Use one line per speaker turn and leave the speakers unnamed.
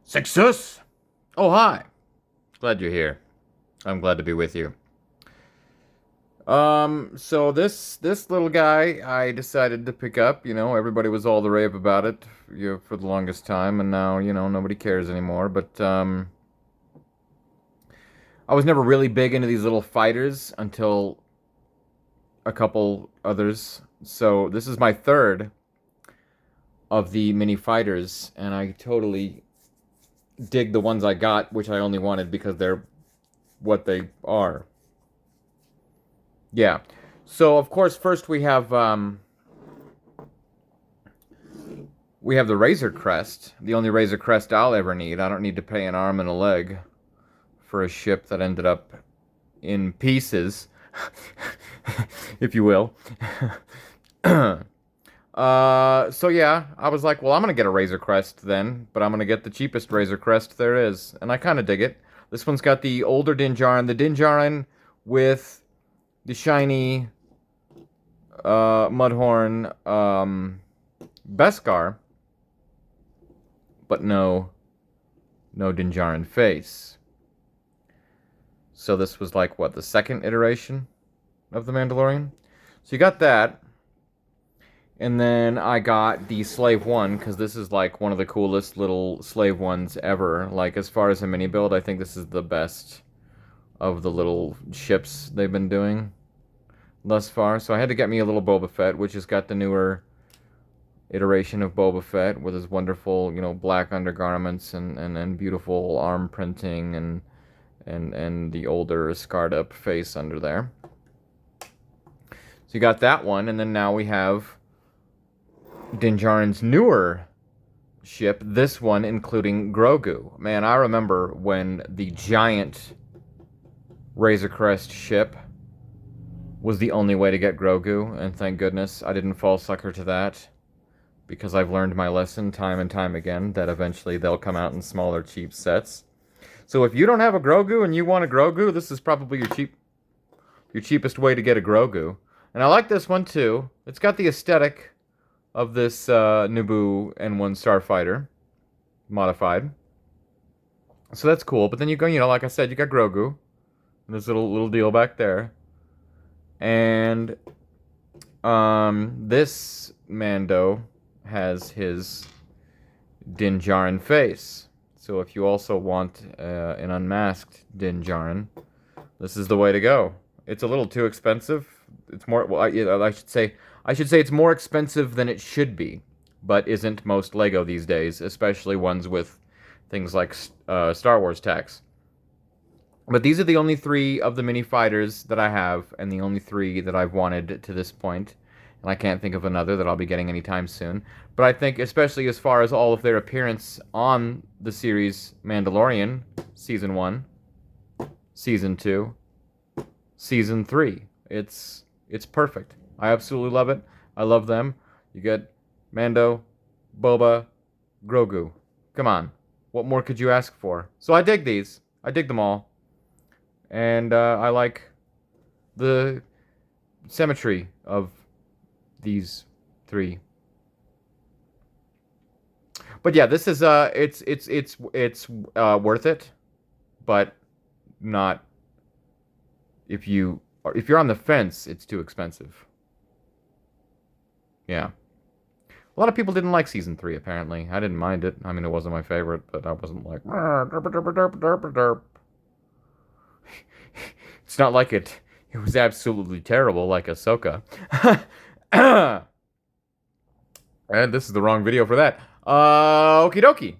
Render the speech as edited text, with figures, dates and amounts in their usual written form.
Success! Oh, hi. Glad you're here. I'm glad to be with you. So this little guy I decided to pick up. Everybody was all the rave about it, for the longest time, and now, nobody cares anymore. But I was never really big into these little fighters until a couple others. So this is my third of the mini fighters, and I totally dig the ones I got, which I only wanted because they're what they are. Yeah. So of course, first we have the Razor Crest, the only Razor Crest I'll ever need. I don't need to pay an arm and a leg for a ship that ended up in pieces, if you will. So yeah, I was like, well, I'm gonna get a Razor Crest then, but I'm gonna get the cheapest Razor Crest there is, and I kind of dig it. This one's got the older Dinjarin, the Dinjarin with the shiny Mudhorn Beskar, but no Dinjarin face. So this was like, what, the second iteration of the Mandalorian? So you got that. And then I got the Slave 1, because this is like one of the coolest little Slave 1s ever. Like, as far as a mini build, I think this is the best of the little ships they've been doing thus far. So I had to get me a little Boba Fett, which has got the newer iteration of Boba Fett with his wonderful, black undergarments and beautiful arm printing and the older scarred up face under there. So you got that one, and then now we have Din Djarin's newer ship, this one including Grogu. Man, I remember when the giant Razor Crest ship was the only way to get Grogu, and thank goodness I didn't fall sucker to that, because I've learned my lesson time and time again that eventually they'll come out in smaller, cheap sets. So if you don't have a Grogu and you want a Grogu, this is probably your cheapest way to get a Grogu. And I like this one too. It's got the aesthetic of this Naboo N-1 Starfighter modified. So that's cool. But then you go, like I said, you got Grogu. And this little deal back there. And this Mando has his Din Djarin face. So if you also want an unmasked Din Djarin, this is the way to go. It's a little too expensive. It's more, well, I should say it's more expensive than it should be, but isn't most Lego these days, especially ones with things like Star Wars tax. But these are the only three of the mini fighters that I have, and the only three that I've wanted to this point. And I can't think of another that I'll be getting anytime soon. But I think, especially as far as all of their appearance on the series Mandalorian, Season 1, Season 2, Season 3, it's perfect. I absolutely love it. I love them. You get Mando, Boba, Grogu. Come on. What more could you ask for? So I dig these. I dig them all. And I like the symmetry of these three. But yeah, this is it's worth it, but not if you're on the fence, it's too expensive. Yeah. A lot of people didn't like Season 3, apparently. I didn't mind it. I mean, it wasn't my favorite, but I wasn't like, derp, derp, derp, derp, derp. It's not like it was absolutely terrible like Ahsoka. And this is the wrong video for that. Okie dokie.